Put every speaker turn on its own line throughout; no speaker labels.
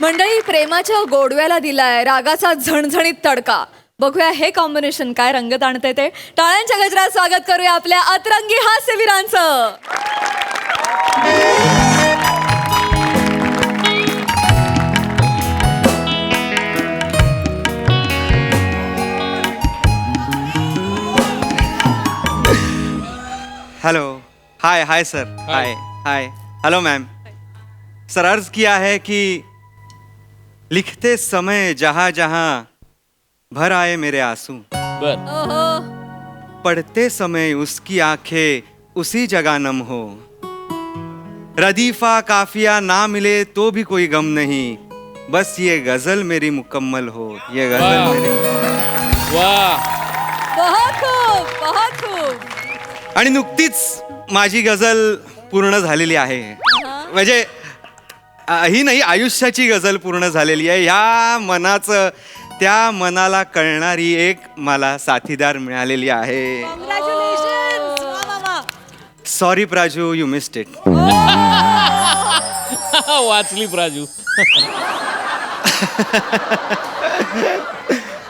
मंडळी प्रेमाच्या गोडव्याला दिलाय रागाचा झणझणीत तडका. बघूया हे कॉम्बिनेशन काय रंगत आणते ते. टाळ्यांच्या गजरात स्वागत करूया आपल्या अतरंगी हास्यवीरांचं.
हेलो, हाय हाय सर, हाय हाय, हेलो मैम. सर अर्ज किया है कि लिखते समय जहां जहां भर आए मेरे आंसू,
बर.
ओहो.
पढ़ते समय उसकी आंखें उसी जगह नम हो. रदीफा काफिया ना मिले तो भी कोई गम नहीं, बस ये गजल मेरी मुकम्मल हो. ये गजल
वाह.
मेरी
वा.
बहुत खूप, बहुत खूप.
आणि नुकतीच माझी गजल पूर्ण झालेली आहे. म्हणजे ही नाही, आयुष्याची गजल पूर्ण झालेली आहे. ह्या मनाचं त्या मनाला कळणारी एक मला साथीदार मिळालेली आहे.
Congratulations. वा, वा, वा.
Sorry Praju, you missed it.
वाचली प्राजू.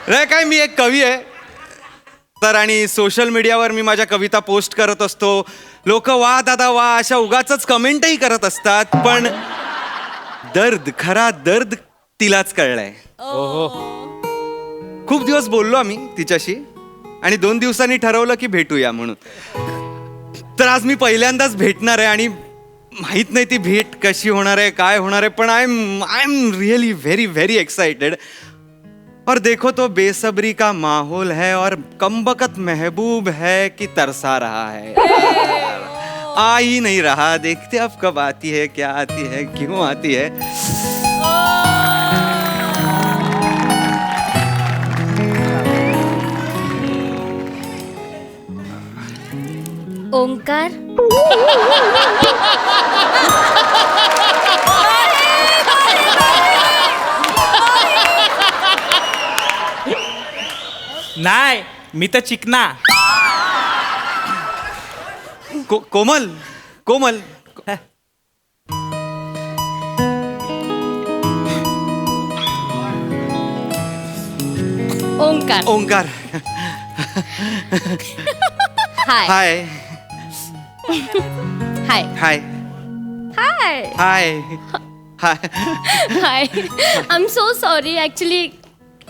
नाही काय, मी एक कवी आहे तर, आणि सोशल मीडियावर मी माझ्या कविता पोस्ट करत असतो. लोक वा दादा वा अशा उगाचच कमेंटही करत असतात, पण दर्द, खरा दर्द तिलाच कळलाय.
ओहो.
खूप दिवस बोललो आम्ही तिच्याशी आणि 2 दिवसांनी ठरवलं की भेटूया म्हणून. तर आज मी पहिल्यांदाच भेटणार आहे आणि माहित नाही ती भेट कशी होणार आहे, काय होणार आहे, पण I am really very very excited. और देखो तो बेसब्री का माहौल है और कमबख्त महबूब है कि तरसा रहा है. आ ही नहीं रहा. देखते अब कब आती है, क्या आती है, क्यों आती है.
ओंकार.
नाही, मी तर चिकना.
Komal, Komal.
Omkar.
Omkar.
Hi
hi
hi
hi
hi
hi hi.
Hi. I am so sorry. Actually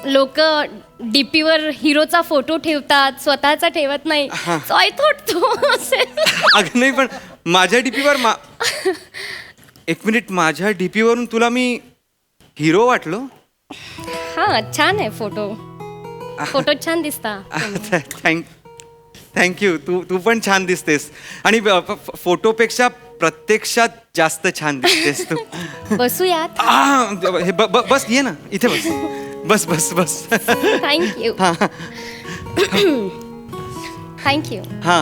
लोक डीपीवर हिरोचा फोटो ठेवतात, स्वतःचा ठेवत नाही. सो आय थॉट तो असेल.
अगं नाही, पण माझ्या डीपीवर एक मिनिट, माझ्या डीपीवरून तुला मी हिरो वाटलो.
हां, छान आहे फोटो. फोटो छान दिसता.
थँक्यू. तू पण छान दिसतेस आणि फोटोपेक्षा प्रत्यक्षात जास्त छान दिसतेस तू.
बसूयात.
हे बस, ये ना इथे बस. बस बस बस.
थँक्यू. थँक्यू.
हा.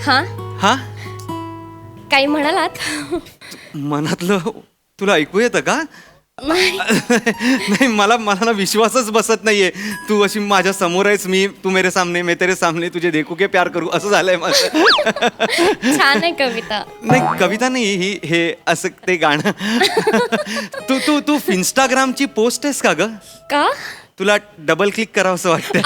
हां,
हा,
काही म्हणालात?
मनातलं तुला ऐकू येतं का?
नाही.
नाही, मला ना विश्वासच बसत नाहीये. तू अशी माझ्या समोर आहेस, तू मेरे सामने, मैं तेरे सामने, तुझे देखू के प्यार करू, असं झालंय माझं.
छान आहे कविता.
नाही, कविता नाही हे असं ते गाणं. तू तू तू इंस्टाग्रामची पोस्ट आहेस का ग?
का?
तुला डबल क्लिक करावं असं वाटतं.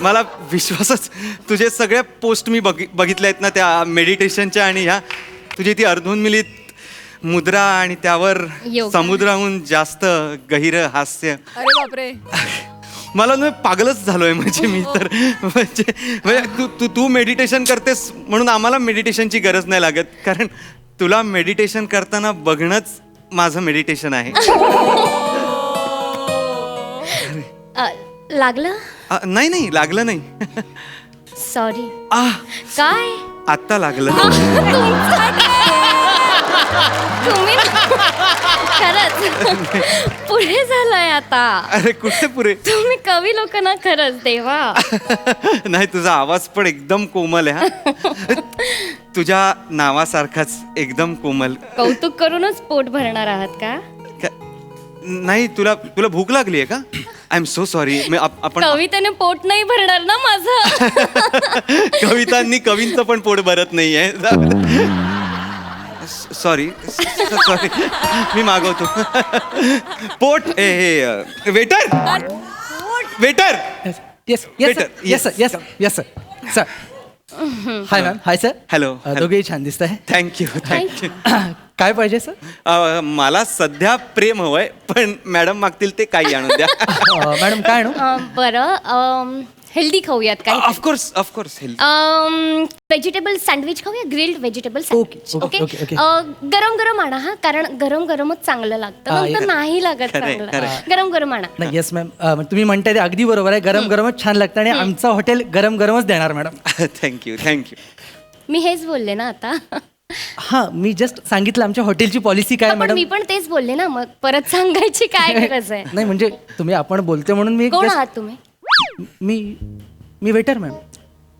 मला विश्वासच, तुझे सगळ्या पोस्ट मी बघितल्या आहेत ना, त्या मेडिटेशनच्या, आणि ह्या तुझी ती अर्धून मिलित मुद्रा आणि त्यावर
योगा.
समुद्राहून जास्त गहिर हास्य.
अरे बापरे.
मला ना पागलच झालोय. म्हणजे मी तर म्हणजे तू मेडिटेशन करतेस म्हणून आम्हाला मेडिटेशनची गरज नाही लागत, कारण तुला मेडिटेशन करताना बघणंच माझं मेडिटेशन आहे.
लागलं?
नाही नाही, लागलं नाही.
सॉरी. काय?
आत्ता लागलं.
तुम्ही खरंच पुढे झालंय आता.
अरे कुठे पुरे
तुम्ही कवी लोक ना खरंच देवा.
नाही तुझा आवाज पण एकदम कोमल आहे हा. तुझ्या नावासारखाच एकदम कोमल.
कौतुक करूनच पोट भरणार आहात का?
नाही तुला तुला भूक लागली आहे का? I am so sorry. आपण
कवितेने पोट नाही भरणार ना माझं.
कवितांनी कवींचं पण पोट भरत नाहीये. सॉरी सॉरी मी मागवतो. पोट हे waiter waiter
yes yes
Waiter,
yes
yes.
Yes yes sir hi ma'am hi sir
Hello.
दोघेही छान दिसत आहे.
Thank you thank you.
काय पाहिजे सर?
मला सध्या प्रेम हवंय पण मॅडम मागतील ते काही आणून द्या.
मॅडम काय आणू?
बरं हेल्दी खाऊयात काय?
Of course of course health.
Vegetable sandwich खाऊया. Grilled vegetable sandwich.
Okay,
okay
okay.
गरम गरम आणा हा, कारण गरम गरमच चांगलं लागतं.
हा,
नंतर
ये-
नाही लागत
खरंय,
चांगलं.
खरंय.
गरम गरम आणा.
नाही येस मॅम तुम्ही म्हणताय ते अगदी बरोबर आहे. गरम गरमच छान लागतं आणि आमचं हॉटेल गरम गरमच देणार मॅडम.
Thank you thank you.
मी हेच बोलले ना आता.
हां मी जस्ट सांगितलं आमच्या हॉटेलची पॉलिसी काय
पण
मॅडम.
मी पण तेच बोलले ना, मग परत सांगायची काय गरज आहे?
नाही म्हणजे तुम्ही आपण बोलते म्हणून मी
कोण
just-
आहात तुम्ही?
मी वेटर मॅम.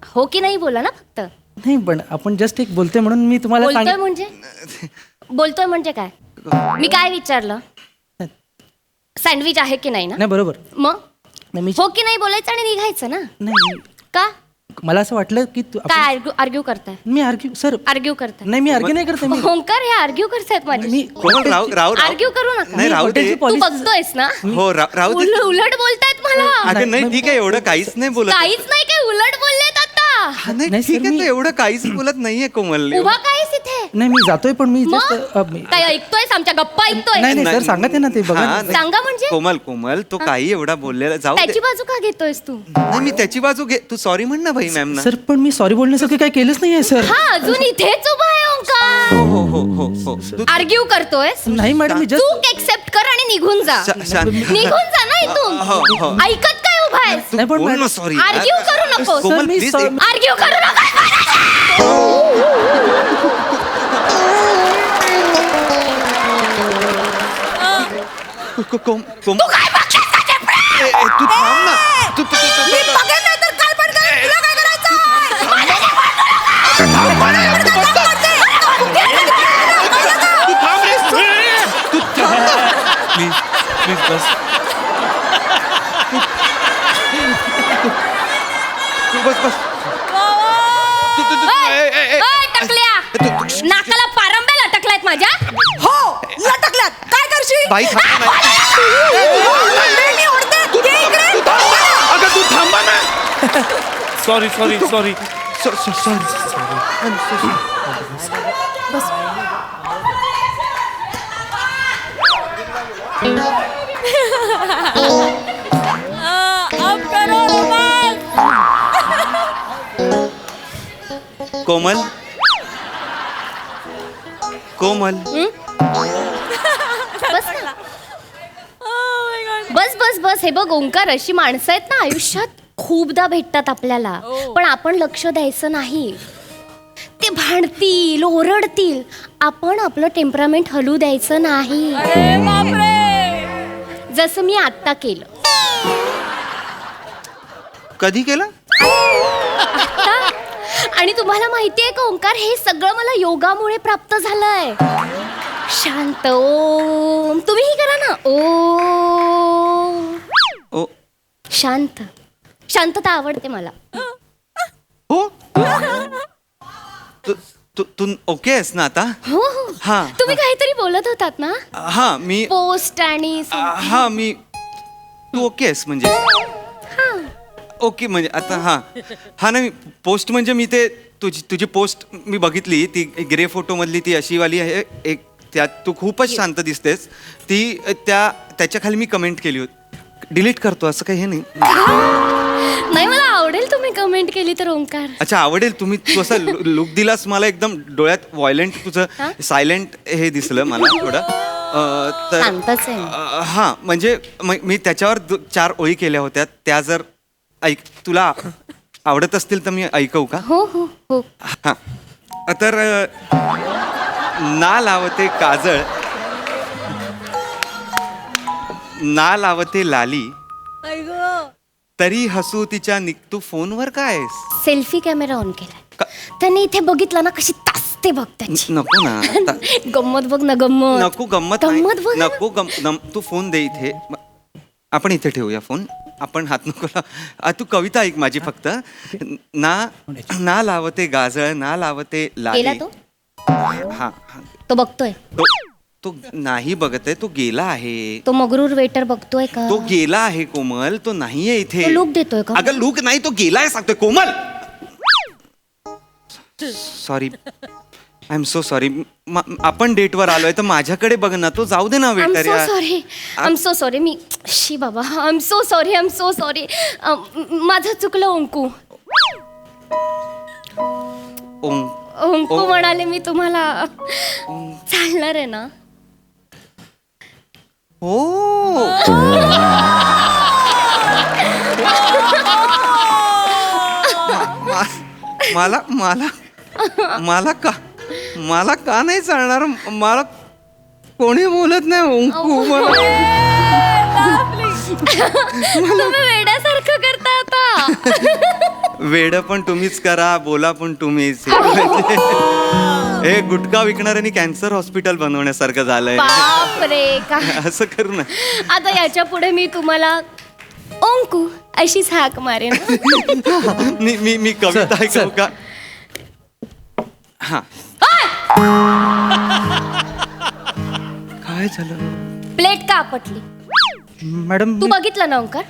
हो की नाही बोला ना फक्त.
नाही पण आपण जस्ट एक बोलते म्हणून मी तुम्हाला
बोलतोय
सांगितलं.
म्हणजे बोलतोय म्हणजे काय? मी काय विचारलं? सँडविच आहे की नाही ना?
नाही बरोबर.
मग
नाही मी
हो की नाही बोलायचं आणि निघायचं ना.
नाही
का
मला असं वाटलं की
काय आर्ग्यू करताय?
मी आर्ग्यू सर
आर्ग्यू करताय?
नाही मी आर्ग्यू नाही करते मी
ओंकार हे आर्ग्यू करतायत माझी.
मी
कोमल राहू राहू राहू.
आर्ग्यू करू नका.
नाही राहू दे.
हॉटेलची
तू
policy-
बघतोयस ना?
हो राहू दे.
उलट बोलतायत मला.
अगं नाही ठीक आहे एवढं काहीच नाही बोलत.
काहीच नाही, काय उलट बोललेत आता.
हा, नाही
नाही,
ठीक
sir,
आहे
मी-
तू एवढं काहीच बोलत नाहीये कोमल.
उभा कायस इथे?
नाही मी जातोय पण मी
मग
जस्ट
काय ऐकतोयस? आमच्या गप्पा ऐकतोय?
नाही नाही सर सांगा ते ना ते बघा
हा,
ना.
नाही.
सांगा म्हणजे?
कोमल कोमल तो काही एवढा बोललेला जाऊ
त्याची
दे.
बाजू का घेतोयस तू?
नाही मी त्याची बाजू घे. तू सॉरी म्हण ना भाई मॅम ना.
सर पण मी सॉरी बोलण्यासारखं काय केलंच नाहीये सर.
हा अजून इथेच उभा आहे ओंकार.
हो हो हो हो तू
आर्ग्यू करतोयस?
नाही मॅडम मी जस्ट
चूक एक्सेप्ट कर आणि निघून जा.
शांत.
निघून जा ना
हो, हो.
इथून. ऐकत काय उभा आहेस?
तू
नाही, पण
बोल ना
मॅडम-
सॉरी.
आर्ग्यू करू नकोस.
कोमल
सर, मी
प्लीज
सॉरी-
आर्ग्यू करू नका.
कोम तू काय तू थांब ना. तू प्लीज प्लीज बस. तू बस बस.
टकल्या नाकाला पारंब्या लटकलायत माझ्या.
हो लटकल्यात काय करशील?
बाई थांब ना. अगं तू थांबा ना.
Sorry sorry sorry.
सॉरी.
अब करो रोमांस.
कोमल कोमल
बस ना. बस बस बस. हे बघ ओंकार, अशी माणसं आहेत ना आयुष्यात खूपदा भेटतात आपल्याला, पण आपण लक्ष द्यायचं नाही. ते भांडतील, ओरडतील, आपण आपलं टेम्परामेंट हलू द्यायचं नाही.
अरे बापरे.
जसं मी आत्ता केलं.
कधी केलं?
आणि तुम्हाला माहितीये का ओंकार, हे सगळं मला योगामुळे प्राप्त झालंय. शांत ओम. तुम्हीही करा ना. ओम.
ओ
शांत. शांतता आवडते मला.
हो तू तू तू ओके आहेस ना आता?
हो हो.
हा,
तुम्ही काहीतरी बोलत होतात ना,
हा मी
पोस्ट आणि
हा मी तू ओके आहेस म्हणजे ओके म्हणजे आता हा हा नाही पोस्ट म्हणजे मी ते तुझी पोस्ट मी बघितली ती ग्रे फोटो मधली ती अशी वाली आहे एक त्यात तू खूपच शांत दिसतेस ती त्याच्या खाली मी कमेंट केली होती. डिलीट करतो असं काही हे नाही.
नाही, मला आवडेल तुम्ही कमेंट केली तर ओंकार.
अच्छा आवडेल. तू असा लुक दिलास मला एकदम डोळ्यात व्हायलेंट तुझं सायलेंट हे दिसलं मला थोडं
शांतच आहे.
हा म्हणजे मी त्याच्यावर 4 ओळी केल्या होत्या त्या जर ऐक तुला आवडत असतील तर मी ऐकवू का?
हो हो हो.
हा तर ना लावते काजळ ना लावते लाली तरी हसू तिच्या तू फोनवर काय आहेस?
सेल्फी कॅमेरा ऑन केलाय त्याने. इथे बघितलं ना कशी तासते बघ त्याची.
नको ना आता.
गंमत बघ ना गंमत.
नको गंमत नाही.
गंमत बघ ना.
नको तू फोन दे इथे. आपण इथे ठेवूया फोन. आपण हात नको तू कविता ऐक माझी फक्त. ना लावते गाजळ ना लावते
गेला
लाली.
तो
हा
तो बघतोय.
तो नाही बघत आहे. तो गेला आहे.
तो मगरूर वेटर बघतोय का?
तो गेला आहे कोमल. तो नाहीये इथे.
तो लूक देतोय का?
अगं लूक नाही तो गेलाय सांगतोय Komal. Sorry I am so sorry. आपण डेटवर आलोय तर माझ्याकडे बघ ना. तो जाऊ दे ना
आय एम
वेटर
सो
यार.
Sorry. I am so sorry. मी शी बाबा I am so sorry. I am so sorry. माझं चुकलं ओंकू. ओंकू म्हणाले मी तुम्हाला. चालणार आहे ना?
हो मला मला मला का नाही चालणार? मला कोणी बोलत नाही ओंकू.
तुम्ही वेड्यासारखं करता आता.
वेड पण तुम्हीच करा बोला पण तुम्हीच. हे गुटखा विकणाऱ्यांनी कॅन्सर हॉस्पिटल बनवण्यासारखं झालंय.
बापरे का.
असं करू ना.
आता याच्या पुढे मी तुम्हाला ओंकू अशीच हाक मारेन.
मी कविता ऐकू का? हा काय झालं?
प्लेट का आपटली?
मॅडम
तू बघितलं ना ओंकार?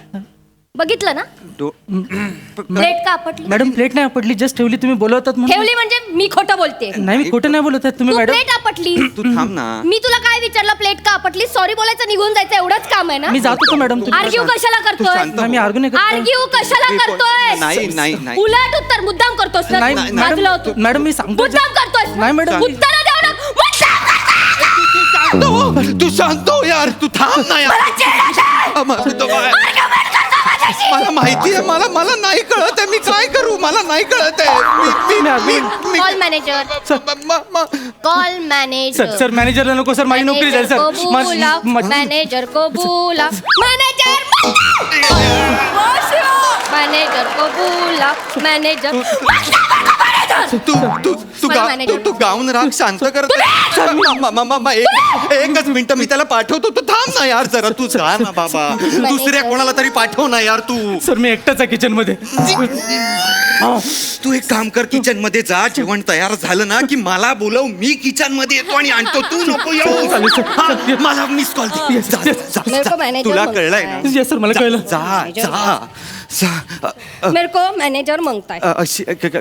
बघितलं ना? प्लेट का आपटली?
मॅडम प्लेट नाही आपटली. जस्ट ठेवली. तुम्ही बोलवतात म्हणून.
ठेवली म्हणजे मी खोटं बोलते.
नाही मी खोटं नाही बोलत आहे. तुम्ही
तू
मॅडम
प्लेट आपटली.
तू थांब ना.
मी तुला काय विचारलं? प्लेट का आपटली? सॉरी बोलायचं निघून जायचं एवढंच काम आहे ना?
मी जातो का मॅडम? तुम्ही
आर्ग्यू कशाला
तू
करतोय?
शांत
नाही, मी आर्ग्यू नाही करत.
आर्ग्यू कशाला करतोय?
नाही नाही नाही
उलट उत्तर मुद्दाम करतोस ना?
नाही
तू? बाजूला हो तू.
मॅडम मी सांगतो.
मुद्दाम करतोस.
नाही मॅडम.
उत्तर द्यावं ना.
तू शांत हो यार. तू थांब ना यार. मला माहिती आहे. मला नाही कळत आहे. मी काय करू? मला नाही कळत आहे.
Call manager. Call manager.
Sir मॅनेजरला नको सर. माझी नोकरी जाईल सर.
मॅनेजर को बोला. मॅनेजर मॅनेजर को बोला. मॅनेजर
तू गाऊन राग शांत करत. एकच मिनिट मी त्याला पाठवतो. तू थांब ना यार जरा. तू जा ना बाबा. दुसऱ्या कोणाला तरी पाठव ना यार तू.
सर मी एकटाच आहे किचन मध्ये.
तू एक काम कर किचन मध्ये जा. जेवण तयार झालं ना की मला बोलव. मी किचन मध्ये येतो आणि आणतो. तू नको येऊ. मला मिस कॉल दे. तुला कळलंय ना?
येस सर मला कळलं.
जा
मेरे को मैनेजर मांगता है.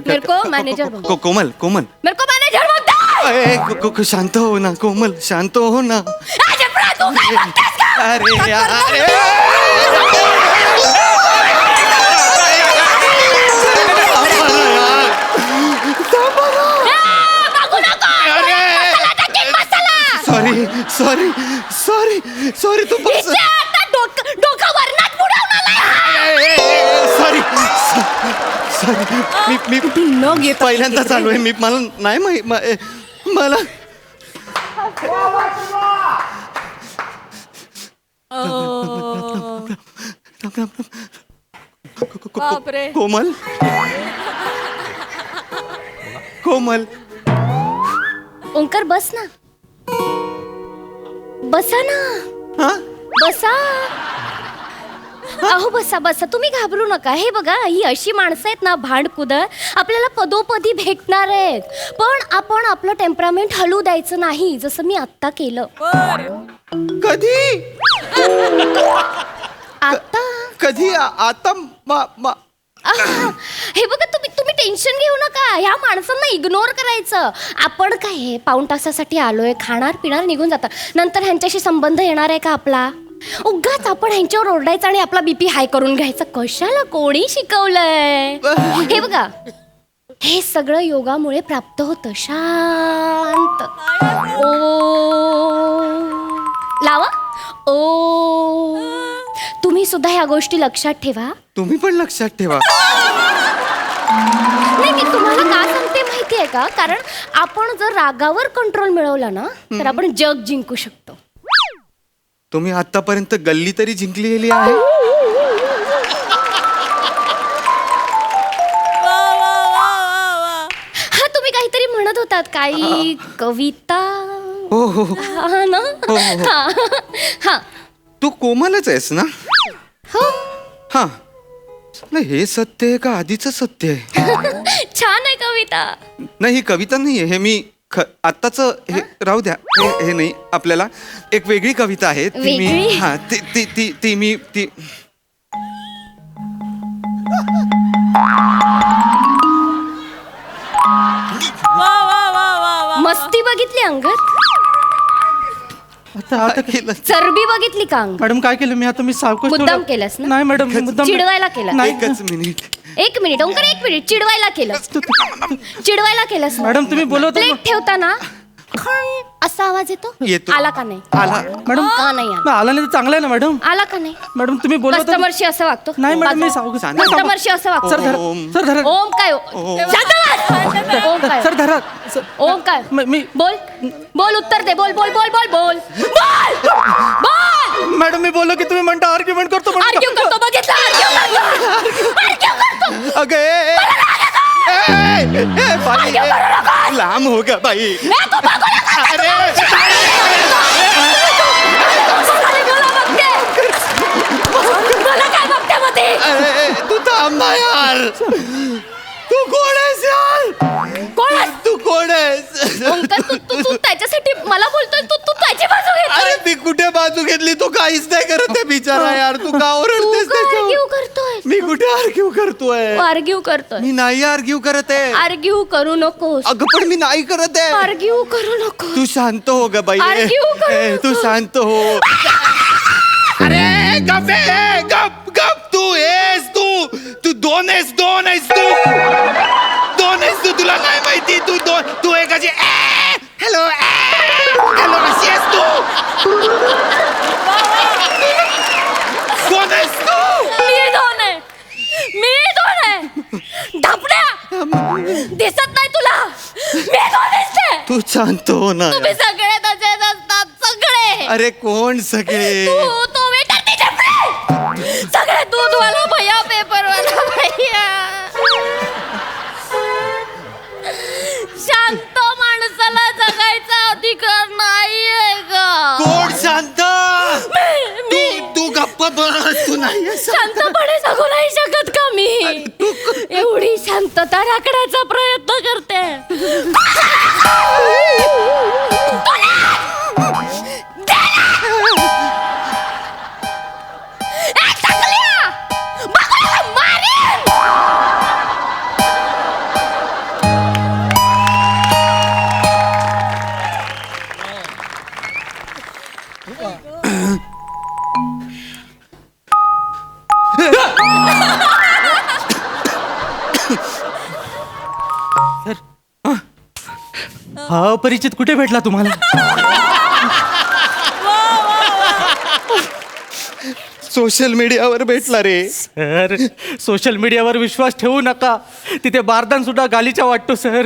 मेरे को मैनेजर मांगता
कोमल कोमल
मेरे को मैनेजर मांगता है.
शांत हो ना कोमल. शांत हो ना.
अरे प्रा, तू काय बघतेस का?
अरे यार. Sorry sorry sorry sorry. तू
डोका वरनात बुडवणार.
Sorry sorry. मी पहिल्यांदा चालू आहे. मला नाही मला
बापरे.
कोमल कोमल.
ओंकार बस ना. बसा ना.
हा
बसा. अहो बसा बसा. तुम्ही घाबरू नका. हे बघा ही अशी माणसं आहेत ना भांडकुद आपल्याला पदोपदी भेटणार आहेत. पण आपण आपलं टेम्परामेंट हलू द्यायचं नाही. जसं मी आत्ता केलं.
कधी
आता
कधी आता
हे बघा तुम्ही टेन्शन घेऊ नका. ह्या माणसांना इग्नोर करायचं. आपण काय आहे पाऊण तासासाठी आलोय. खाणार पिणार निघून जातात. नंतर ह्यांच्याशी संबंध येणार आहे का आपला? उगाच आपण ह्यांच्यावर ओरडायचं आणि आपला बीपी हाय करून घ्यायचा. कशाला? कोणी शिकवलंय? हे बघा हे सगळं योगामुळे प्राप्त होतं. शांत. ओ लावा. ओ तुम्ही सुद्धा ह्या गोष्टी लक्षात ठेवा.
तुम्ही पण लक्षात ठेवा.
नाही मी तुम्हाला का सांगते माहिती आहे का? कारण आपण जर रागावर कंट्रोल मिळवला ना तर आपण जग जिंकू शकतो.
तुम्ही आतापर्यंत गल्ली तरी जिंकलेली आहे.
हा तुम्ही काहीतरी म्हणत होतात काही कविता
हो हो हो.
हा ना
हो, हो.
हा हा
तू कोमलच आहेस ना?
हो
हा. नाही, हे सत्य आहे का आधीच सत्य आहे?
छान आहे कविता.
नाही, ही कविता नाही आहे. हे मी आत्ताच हे राहू द्या. हे नाही, आपल्याला एक वेगळी कविता आहे ती मी
वेगळी?
हा ती ती ती ती मी ती
मस्ती बघितली अंगात,
आता आता
केलं.
चरबी बघितली का अंगात?
मॅडम काय केलं मी आता मी सावकाश
मुद्दाम
थोडं-
केलंस ना?
नाही मॅडम मी मुद्दाम
चिडवायला केलं?
नाही
एकच मिनिट.
एक मिनिट ओंकार, एक मिनिट. चिडवायला केलं, चिडवायला केलंस ना?
मॅडम तुम्ही बोलवता
प्लेट ठेवताना असा आवाज येतो?
येतो.
आला का नाही?
आला.
मॅडम
का नाही आला?
आला नाही तर चांगलं आहे ना मॅडम.
आला का नाही?
मॅडम तुम्ही बोलवता
कस्टमरशी असं वागतो?
नाही मॅडम मी
बाजू-
सावकाश
शांत.
नाही, सावकाश.
कस्टमरशी असं वागतो?
सर धरा
ओम.
सर धरा
ओम काय शांत बस. ओम काय
सर धरा सर.
ओम काय
मी
बोल बोल, उत्तर दे. बोल बोल बोल बोल बोल बोल बोल.
मॅडम मी बोललो की तुम्ही म्हणता आर्ग्युमेंट करतो म्हणून.
आर्ग्यू करतो, बघितलं? आर्ग्यू करतो.
अगं बाई, लांब हो ग बाई. अरे
मला काय बघते मग ते?
अरे, तू थांब ना यार. तू कोण आहेस यार?
कोण आहेस?
तू कोण आहेस?
ओंकार, तू तू तू त्याच्यासाठी मला बोलतोय, तू तू त्याची बाजू
अरे
घेतोय.
मी कुठे बाजू घेतली? तू काहीच नाही करत आहे बिचारा यार. तू का ओरडतेस
तू आर्ग्यू
त्याच्यावर?
करतोय,
मी कुठे आर्ग्यू करतोय?
आर्ग्यू करतोय.
मी नाही आर्ग्यू करत आहे.
आर्ग्यू करू नकोस,
अगं पण मी नाही करत आहे.
आर्ग्यू करू नको.
तू शांत हो ग बाई.
Argue करू
ए, तू
नको.
शांत हो. अरे गप ए, गप गप. तू आहेस तू दोन आहेस तू दोन आहेस तू. तुला नाही माहिती तू दोन. तू एक अशी हॅलो हॅलो अशी आहेस तू. कोण आहेस तू?
मी दोन आहे, मी दोन आहे. ढापड्या दिसत नाही तुला? मी दोन दिसते.
तू शांत हो ना.
तुम्ही सगळे तसेच असतात, सगळे.
अरे कोण सगळे?
तू तो वेटर ती ढापडे. सगळे दूधवाला भैया, पेपरवाला भैया. शांत माणसाला जगायचा अधिकार नाहीये का?
कोण शांत?
मी
तू गप्प बस. तू नाही आहेस.
शांतपणे जगू नाही शकत का मी? एवढी शांतता राखण्याचा प्रयत्न करते. ए, टाकल्या! बघायला मारेन!
हा अपरिचित कुठे भेटला तुम्हाला?
सोशल मीडियावर भेटला रे.
सर सोशल मीडियावर विश्वास ठेवू नका. तिथे बारदान सुद्धा गालीच्या वाटतो सर.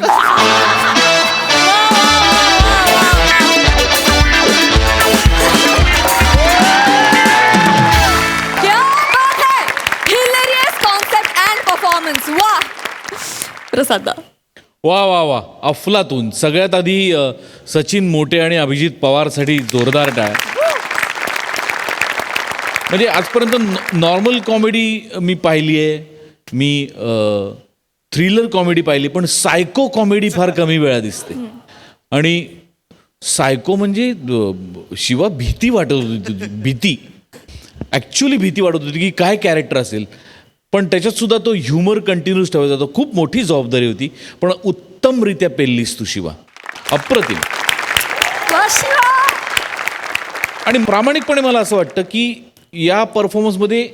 क्या बात है! Hilarious concept and performance. वाह! प्रसादा.
वा वा वा, अफलातून. सगळ्यात आधी सचिन मोटे आणि अभिजित पवारसाठी जोरदार टाळ्या. म्हणजे आजपर्यंत नॉर्मल कॉमेडी मी पाहिली आहे, मी थ्रिलर कॉमेडी पाहिली, पण सायको कॉमेडी फार कमी वेळा दिसते. आणि सायको म्हणजे शिवा भीती वाटत होती. भीती ॲक्च्युली भीती वाटत होती की काय कॅरेक्टर असेल, पण त्याच्यात सुद्धा तो ह्युमर कंटिन्यूस ठेवायचा होता. खूप मोठी जबाबदारी होती, पण उत्तमरित्या पेललीस तू शिवा. अप्रतिम.
वा, शिवा!
आणि प्रामाणिकपणे मला असं वाटतं की या परफॉर्मन्समध्ये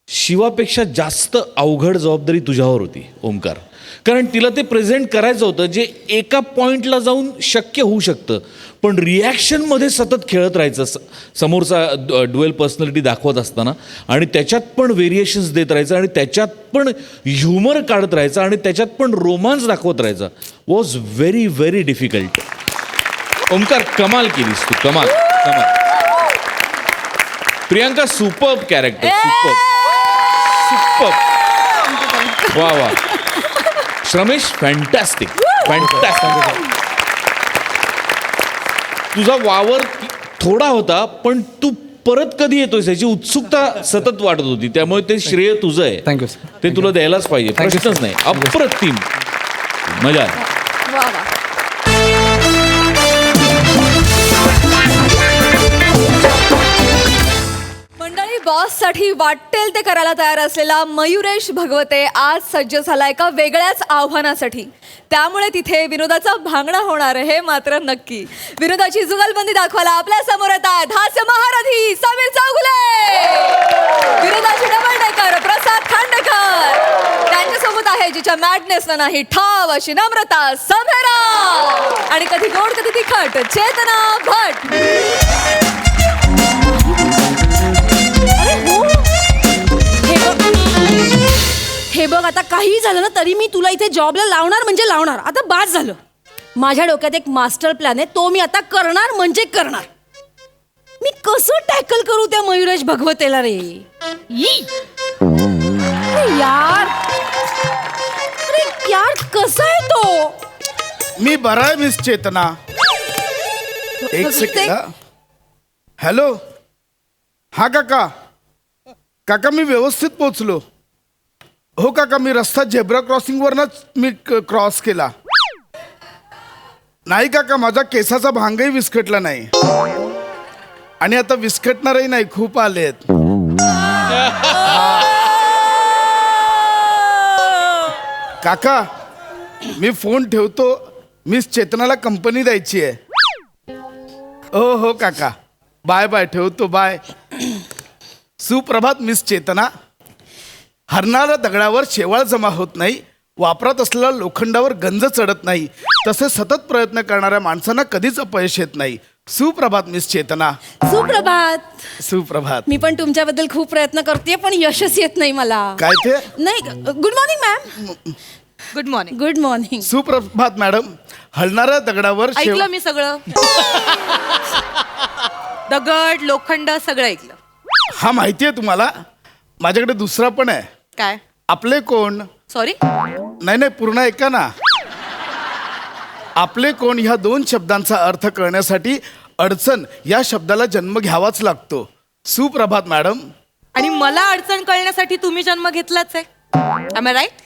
शिवापेक्षा जास्त अवघड जबाबदारी तुझ्यावर होती ओमकार. कारण तिला ते प्रेझेंट करायचं होतं जे एका पॉईंटला जाऊन शक्य होऊ शकतं, पण रिॲक्शनमध्ये सतत खेळत राहायचं समोरचा ड्युएल पर्सनॅलिटी दाखवत असताना, आणि त्याच्यात पण व्हेरिएशन्स देत राहायचं, आणि त्याच्यात पण ह्युमर काढत राहायचं, आणि त्याच्यात पण रोमांस दाखवत राहायचा. Was very very difficult. Omkar कमाल केलीस तू, कमाल कमाल. Priyanka superb character, superb. वा वा. श्रमेश फॅन्टॅस्टिक, फॅन्टॅस्टिक. तुझा वावर थोडा होता पण तू परत कधी येतोयस याची उत्सुकता सतत वाटत होती, त्यामुळे ते श्रेय तुझं आहे.
Thank you sir.
ते तुला द्यायलाच पाहिजे, प्रश्नच नाही. अप्रतिम, मजा आली.
वा वा. मंडळी, बॉस साठी वाटेल ते करायला तयार असलेला मयुरेश भगवते आज सज्ज झाला एका वेगळ्याच आव्हानासाठी. त्यामुळे तिथे विनोदाचा भांगडा होणार हे मात्र नक्की. विनोदाची जुगलबंदी दाखवायला आपल्या समोर येत आहेत हास्य महारथी समीर चौगुले, विनोदाची डबल डेकर प्रसाद खांडेकर, त्यांच्यासोबत आहे जिच्या मॅडनेसला नाही ठाव अशी नम्रता सभेरा, आणि कधी गोड कधी तिखट चेतना भट.
हे बघ, आता काही झालं ना तरी मी तुला इथे जॉबला लावणार म्हणजे लावणार. आता बास झालं. माझ्या डोक्यात एक मास्टर प्लॅन आहे, तो मी आता करणार म्हणजे करणार. मी कसं टॅकल करू त्या मयुरेश भगवतेला रे? अरे यार, अरे यार, कसा आहे तो?
मी बरा आहे मिस चेतना. एक सेकंड. हॅलो. हा काका. काका मी व्यवस्थित पोचलो. हो काका, मी रस्ता झेब्रा क्रॉसिंगवरनच मी क्रॉस केला. नाही काका, माझा केसाचा भांगही विस्कटला नाही, आणि आता विस्कटणारही नाही, खूप आलेत. काका मी फोन ठेवतो, मिस चेतनाला कंपनी द्यायची आहे. हो काका, बाय बाय, ठेवतो, बाय. सुप्रभात मिस चेतना. हरणाऱ्या दगडावर शेवाळ जमा होत नाही, वापरात असलेल्या लोखंडावर गंज चढत नाही, तसे सतत प्रयत्न करणाऱ्या माणसांना कधीच अपयश येत नाही. सुप्रभात मिस चेतना.
सुप्रभात.
सुप्रभात.
मी पण तुमच्याबद्दल खूप प्रयत्न करते पण यशच येत नाही मला.
काय ते?
नाही. Good morning ma'am.
Good morning.
Good morning.
सुप्रभात मॅडम. हलणाऱ्या दगडावर
ऐकलं मी सगळं. दगड लोखंड सगळं ऐकलं.
हा माहिती आहे तुम्हाला. माझ्याकडे दुसरा पण आहे.
काय?
आपले कोण.
सॉरी.
नाही पूर्ण ऐका ना. आपले कोण ह्या दोन शब्दांचा अर्थ कळण्यासाठी अडचण या शब्दाला जन्म घ्यावाच लागतो. सुप्रभात मॅडम.
आणि मला अडचण कळण्यासाठी तुम्ही जन्म घेतलाच आहे. Am I right?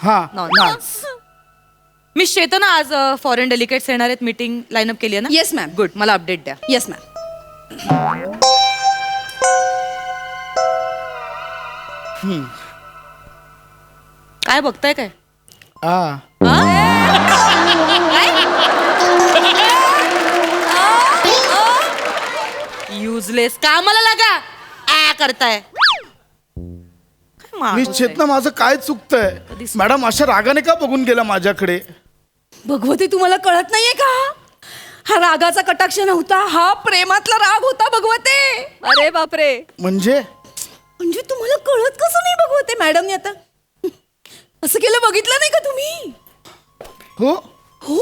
हा
मिस चेतना, आज फॉरेन डेलिगेट्स येणार आहेत, मीटिंग लाईनअप केली आहे ना?
Yes ma'am.
गुड. मला अपडेट द्या.
Yes ma'am.
काय बघताय काय? युजलेस. कामाला लागा. करताय. काय माणूस
मिस
आहे?
चेतना, माझं काय चुकतंय? मॅडम अशा रागाने का बघून गेला माझ्याकडे?
भगवती, तुम्हाला कळत नाहीये का? हा रागाचा कटाक्ष नव्हता, हा प्रेमातला राग होता भगवते.
अरे बापरे.
म्हणजे
तुम्हाला कळत कसं नाही भगवते? मॅडमने आता असं केलं, बघितलं नाही का तुम्ही?
हो
हो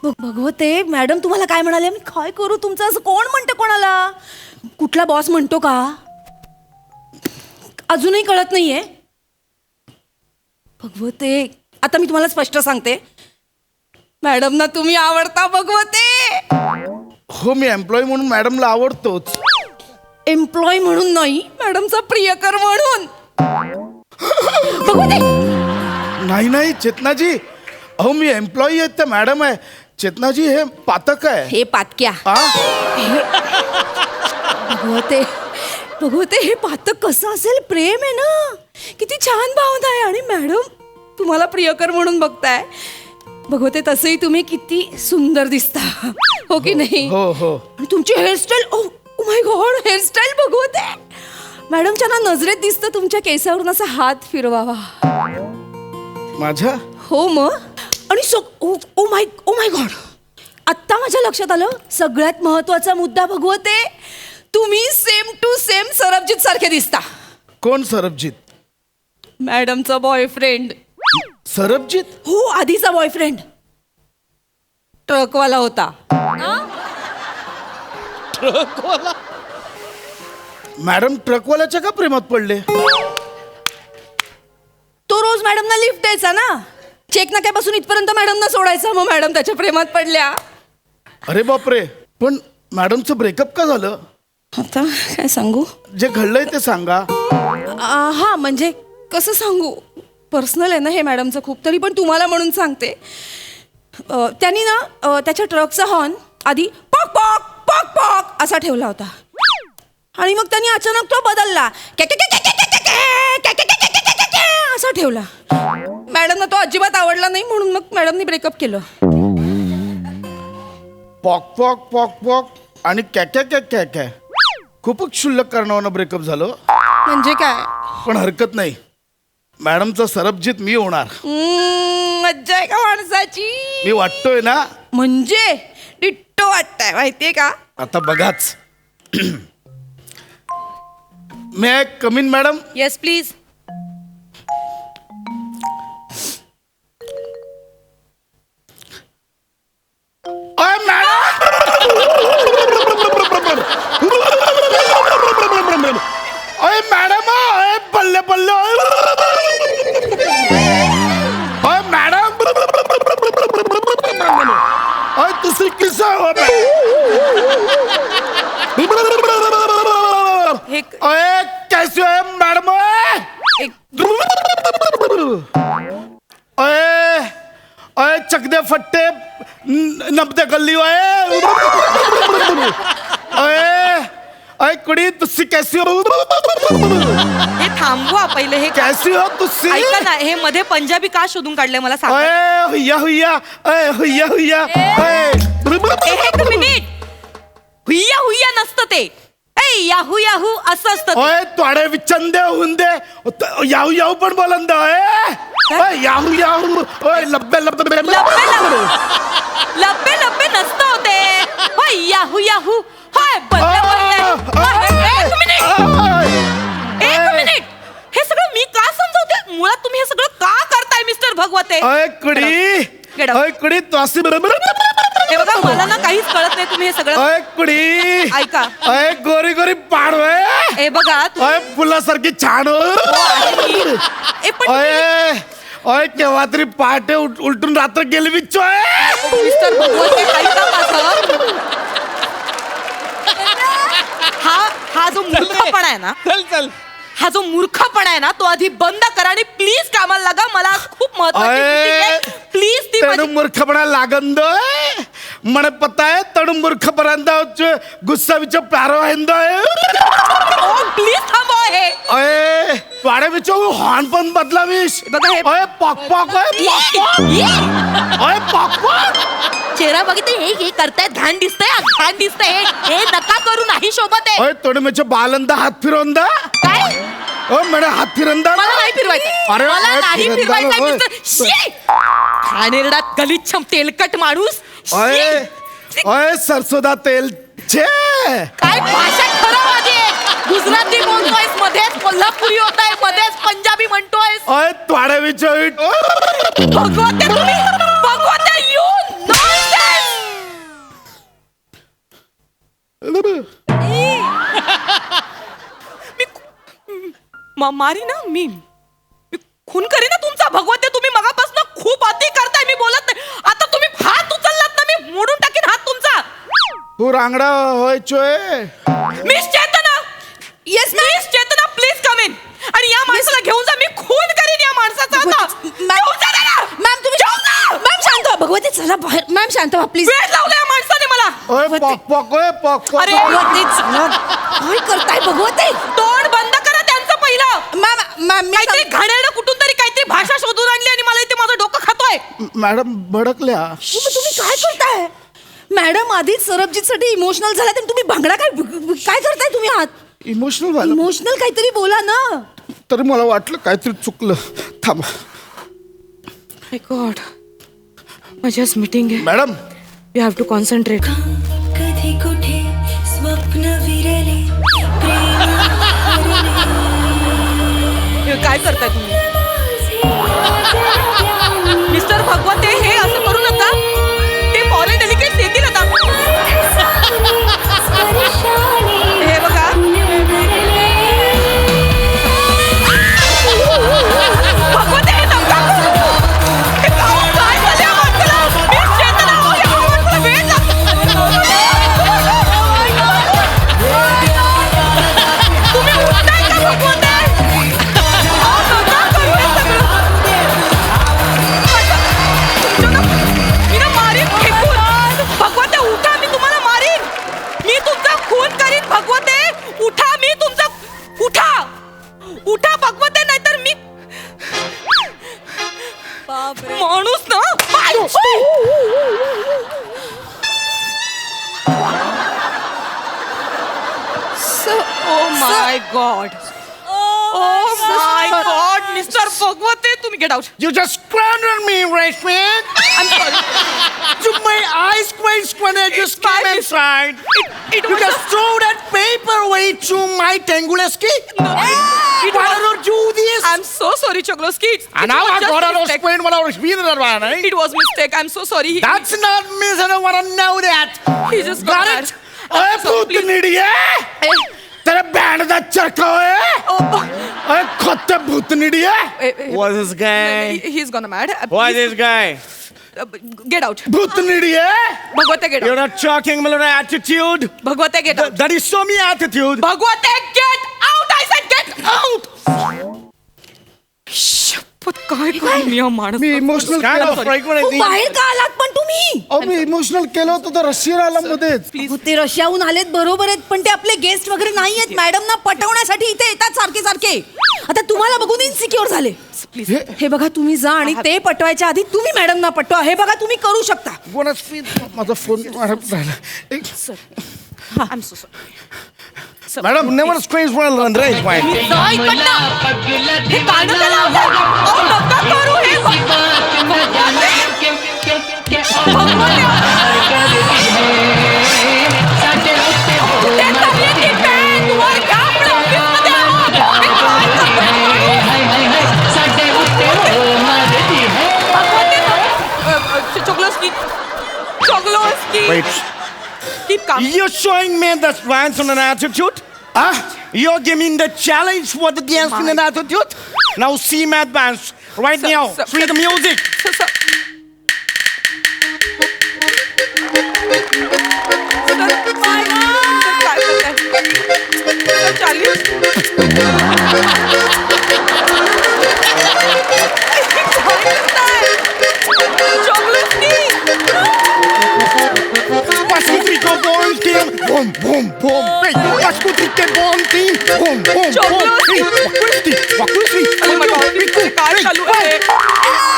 भगवते, मॅडम तुम्हाला काय म्हणाले? मी काय करू तुमचं? असं कोण म्हणतं कोणाला? कुठला बॉस म्हणतो का? अजूनही कळत नाहीये भगवते. आता मी तुम्हाला स्पष्ट सांगते, मॅडम ना तुम्ही आवडता भगवते.
हो, मी एम्प्लॉई म्हणून मॅडमला आवडतोच.
एम्प्लॉय म्हणून नाही, मॅडमचा प्रियकर म्हणून. भगवते.
नाही चेतनाजी, अहो मी एम्प्लॉई आहे, तर मॅडम आहे. चेतनाजी हे पातक आहे.
हे पातक्या. भगवते हे पातक कसं असेल? प्रेम आहे ना, किती छान भावना आहे. आणि मॅडम तुम्हाला प्रियकर म्हणून बघताय. भगवते तसंही तुम्ही किती सुंदर दिसता, हो की नाही?
हो.
आणि तुमची hairstyle, oh my God, hairstyle भगवते. मॅडमच्या ना नजरेत दिसतं तुमच्या केसावरून असा हात फिरवावा.
माझ्या?
हो मग. आणि ओ माय गॉड, आत्ता माझ्या लक्षात आलं सगळ्यात महत्वाचा मुद्दा भगवते. तुम्ही सेम टू सेम सरबजीत सारखे दिसता.
कोण सरबजीत?
मॅडमचा बॉयफ्रेंड.
सरबजीत?
हो, आधीचा बॉयफ्रेंड. ट्रकवाला होता.
मॅडम ट्रकवाल्याच्या का प्रेमात पडले?
तो रोज मॅडमना लिफ्ट द्यायचा ना, चेक ना काय बसून इथपर्यंत मॅडमना सोडायचा, मग मॅडम त्याच्या प्रेमात पडल्या.
अरे बापरे, पण मॅडमचं ब्रेकअप का झालं?
आता काय सांगू?
जे घडलंय ते सांगा.
हा म्हणजे कसं सांगू, पर्सनल आहे ना हे मॅडमचं खूप, तरी पण तुम्हाला म्हणून सांगते. त्यांनी ना त्याच्या ट्रकचा हॉर्न आधी पॉक पॉक पॉक पॉक असा ठेवला होता आणि मग त्यांनी अचानक तो बदलला, असा ठेवला. मॅडमना तो अजिबात आवडला नाही, म्हणून मग मॅडमनी ब्रेकअप केलं.
पॉक पॉक पॉक पॉक आणि कॅक्या कॅक्या कॅ, खूपच क्षुल्लक कारणावरनं ब्रेकअप झालं.
म्हणजे काय?
पण हरकत नाही, मॅडमचा सरबजीत मी होणार.
मज्जा आहे का माणसाची?
मी वाटतोय ना?
म्हणजे डिट्टो वाटताय, माहितीये का?
आता बघाच. May I come in madam?
Yes please.
अय मॅडम, अय मॅडम, अय पल्ले पल्ले, अय मॅडम, अय दुसरी किस्सा अय कैसे है मॅडम? अय अय चकदे फट्टे नबदे गल्ली अय अय कुड़ी तुझसे कैसी हो?
हे थांबवा पहिले. हे
कैसी हो तुझसे?
ऐका ना, हे मध्ये पंजाबी का शोधून काढले मला सांगा.
अय हुया हुया, अय हुया हुया, अय
एक मिनिट. हुय्या हुय्या नसतं ते, ए याहू याहू असं असतं ते.
अय तोडे विचंदे हुंदे याहू याहू पण बोलंदा. अय याहू याहू, अय लब्बे लब्बे
लब्बे लब्बे लब्बे नसतं होते. होय याहू याहू, होय बल्ले बल्ले. एक मिनिट, हे सगळं मी का समजवते? मुळात तुम्ही हे सगळं का करताय मिस्टर भगवते?
अय कुडी,
Get out.
अय कुडी तू अशी
हे बघा, मला ना काहीच कळत नाही. तुम्ही हे सगळं
अय कुडी,
ऐका.
अय गोरी गोरी पाडवे,
हे बघा
अय फुलासारखी छान हो.
पण
अय अय केव्हा तरी पहाटे उलटून रात्र गेली बिच्चोय.
मिस्टर भगवते ऐका माझं. हा जो मूर्खपणा आहे ना,
चल चल,
हा जो मूर्खपणा आहे ना, तो आधी बंद करा आणि प्लीज कामाला लागा. मला खूप महत्वाची प्लीज ती
तेणु मूर्खपणा लागंद मन पता है तेणु मूर्खपणांदा गुस्सा विच प्यारो हिंदो
प्लीज थांबव हे.
अय वाडे विच हॉर्न पण बदलावीस.
बघा हे.
अय पॉक पॉक, अय पॉक पॉक.
चेहरा बघितलं, हे करताय, घाण दिसतंय, घाण दिसतंय. हे नका करू, नाही शोभत आहे.
अय तेणु मिच बालंदा हात फिरवंदा.
काय?
ओ मैंने हात फिरंदा.
मला नाही फिरवायचं.
अरे
मला नाही
फिरंदा
फिरवायचं
होय.
मिस्टर. शी! घाणेरडा गलिच्छम तेलकट माणूस. शी!
अय अय सरसोदा तेल छे.
काय भाषा ठरव आधी. गुजराती बोलतोयस, मध्येच कोल्हापुरी होताय, मध्येच पंजाबी म्हणतोयस.
अय तोडे विच
भगवते तुम्ही, भगवते यू नॉनसेन्स. मारी ना मी खून करी ना तुमचा. भगवते तुम्ही मगापासून खूप अति करताय. मी बोलत नाही. आता तुम्ही हात उचललात ना, मी मोडून टाकीन हात तुमचा.
तू रांगडा होय चोय.
Miss Chetana, yes miss Chetana, please come in. आणि या माणसाला घेऊन जा. मी खून करीन या माणसाचा आता. घेऊन जा त्याला.
मॅम तुम्ही मॅम शांत व्हा. भगवती चला बाहेर. मॅम शांत व्हा प्लीज.
वेळ लावला या माणसाने मला.
ओय पॉक पॉक, ओय पॉक पॉक.
अरे
भगवती चला. काय करताय भगवती?
तोंड बंद करा त्यांचं पहिलं.
मॅम मॅम मी
काहीतरी घाणेरडं कुठून तरी काहीतरी भाषा शोधून आणली आणि मला इथे माझं डोकं खातोय.
मॅडम भडकल्या.
तुम्ही काय करताय? मॅडम आधीच सरबजीतसाठी इमोशनल झाला, तर तुम्ही भांगडा काय काय करताय तुम्ही आत?
इमोशनल झालं.
इमोशनल काहीतरी बोला ना.
तरी मला वाटलं काहीतरी चुकलं. थांबा
माय गॉड, माझ्याच मीटिंग आहे.
Madam
you have to concentrate.
कधी कुठे स्वप्न विरले
काय करताय तुम्ही मिस्टर भगवते? हे असं करू नका. ते फॉरेन डेलिकेट्स येतील आता. God oh my God mister भगवते तुम्ही get out
You just squandered me, Rashmi.
I am sorry
To my eyes quite squandered. You
It's
just came
fine.
inside.
it
You
was
just throw that paper away to my Tenguleski.
it
Why
was
don't you do this?
I'm so sorry Chogloski
And now I got out of Spain when I was being there, right?
It was mistake. I'm so sorry.
That's not me, I don't want to know that.
He just got
Got
mad.
it? Oye, भूतनीडिये! तेरे band दा चरखा है? ओए, खत्ते भूतनीडिये!
What's this guy?
He's gonna mad.
Why this guy?
Get out.
भूतनीडिये!
Bhagwate, get
You're
out.
not talking about
Bhagwate,
attitude.
get out.
That is so me attitude.
Bhagwate, get out! I said get out! शपथ काय करू मी हा माणूस
मी emotional
Kind of
केलं.
frequent, I think.
बाहेर का आलात पण तुम्ही
अहो, मी इमोशनल केलं होतं तर रशियाला आला मध्येच.
हो, ते रशियाहून आलेत बरोबर आहेत पण ते आपले गेस्ट वगैरे नाही आहेत मॅडमना पटवण्यासाठी इथे येतात सारखे सारखे आता तुम्हाला बघून इन्सिक्युअर झाले हे बघा तुम्ही जा आणि ते पटवायच्या आधी तुम्ही मॅडमना पटवा हे बघा तुम्ही करू शकता
कोणा माझा फोन राहिला.
I'm so sorry.
Madam never screens one run रे वाईट.
नाही इकडनं. हे गाणं त्याला आवडलं. अहो, नका करू हे भगवते. ते तबलेची band वर घ्या, आपण ऑफिसमध्ये आहोत. हे काय करतोय? Chogloski.
Wait.
Keep calm.
You're showing me the stance on an attitude?
Ah,
You're giving the challenge for the dance in an attitude? Now see my advance. Right
Sir,
now.
sir,
See the music.
Sir,
Pascutrico bom team, bom bom bom. Hey, Pascutrico bom team, bom bom bom.
Chocoloski.
Wakusi,
अरे माझ्या ऑफिसमध्ये काय चालू आहे हे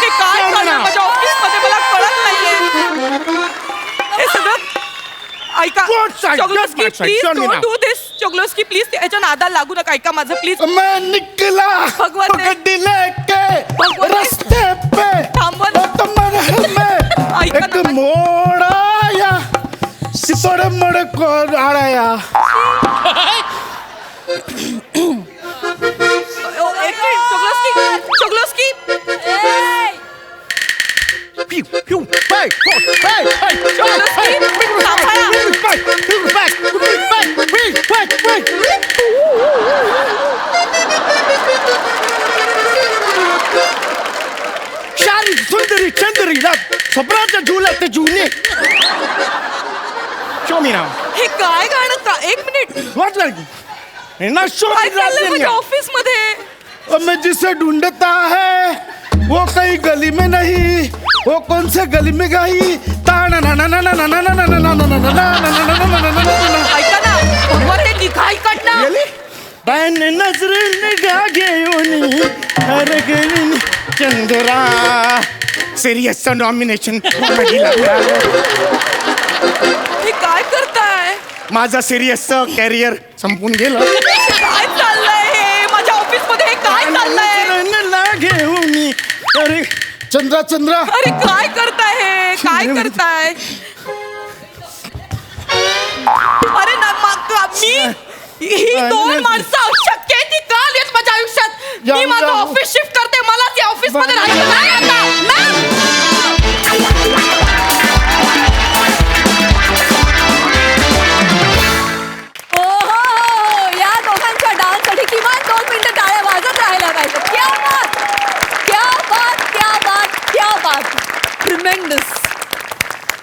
काय चालू आहे माझ्या ऑफिसमध्ये मला कळत नाहीये हे सगळं ऐका
Good side,
Chogloski
good side.
Please
Show me
don't
now.
Do this Chogloski please त्याच्या नादाला लागू नका ऐका माझं प्लीज
मैं निकला
भगवते.
गड्डी लेके
भगवते.
रास्ते पे
थांबा ना.
तो महल में
ऐका
एक
ना, मा-
मोड़ आया सितोड़े मोड़ को आया
एक minute चॉगलोस्की
Pew, pew, hey, hey, hey,
Chocoloski,
शारी सुंदरी चंदरी रात स्वप्नाच्या झुल्यात जुने
Show me now.
हे काय गाणं का एक मिनिट
What like? ना show
काय
me
चाललंय माझ्या
that.
ऑफिसमध्ये
मैं जिसे ढूंढता है वो कहीं गली में नहीं वो कौन से गली में गई ताना ना ना ना ना ना ना ना ना ना ना ना ना ना ना ना ना
ऐका ना भगवते निघा इकडनं
बहन नजर निगाह घेऊन हर गली चंद्रा सिरियस नॉमिनेशन
हे काय करताय
माझा सिरियस कॅरियर संपून गेलं
काय चाललंय हे माझ्या ऑफिसमध्ये हे काय चाललंय
घेऊन अरे चंद्रा चंद्रा
अरे काय करताय हे काय करताय अरे ना मी ही दोन माणसं अशक्य आहे ती का आलीत माझ्या आयुष्यात मी माझं ऑफिस शिफ्ट करते मला त्या ऑफिस मध्ये राहायचं नाही आता
या दोघांच्या डान्ससाठी किमान 2 मिनिटं टाळ्या वाजत राहायला पाहिजे क्या बात क्या बात क्या बात क्या बात ट्रिमेंडस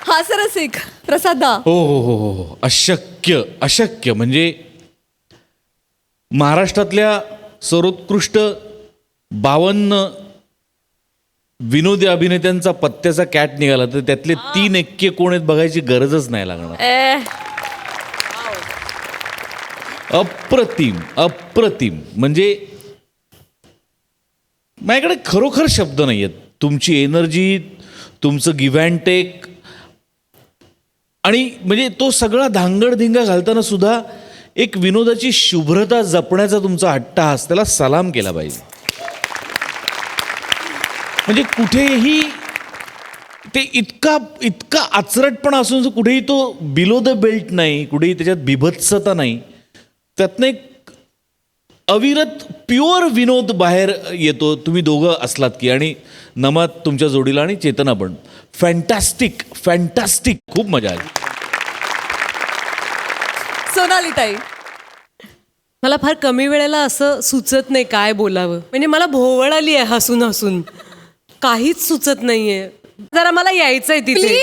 हास्यरसिक प्रसाद दा
हो हो हो हो हो अशक्य अशक्य म्हणजे महाराष्ट्रातल्या सर्वोत्कृष्ट 52 विनोदी अभिनेत्यांचा पत्त्याचा कॅट निघाला तर त्यातले 3 एक्के कोण आहेत बघायची गरजच नाही लागणार अप्रतिम अप्रतिम म्हणजे माझ्याकडे खरोखर शब्द नाही आहेत तुमची एनर्जी तुमचं गिव्ह अँड टेक आणि म्हणजे तो सगळा धांगडधिंगा घालताना सुद्धा एक विनोदाची शुभ्रता जपण्याचा तुमचा अट्टहास, त्याला सलाम केला पाहिजे. म्हणजे कुठेही ते इतका आचरटपणा असून कुठेही तो बिलो द बेल्ट नाही, कुठेही त्याच्यात बिभत्सता नाही, त्यातनं एक अविरत प्युअर विनोद बाहेर येतो. तुम्ही दोघं असलात की, आणि नमात तुमच्या जोडीला आणि चेतना पण फॅन्टॅस्टिक, खूप मजा आली.
सोनाली ताई,
मला फार कमी वेळेला असं सुचत नाही काय बोलावं. म्हणजे मला भोवळ आली आहे हसून हसून, काहीच सुचत नाहीये. जरा मला यायचंय तिथे.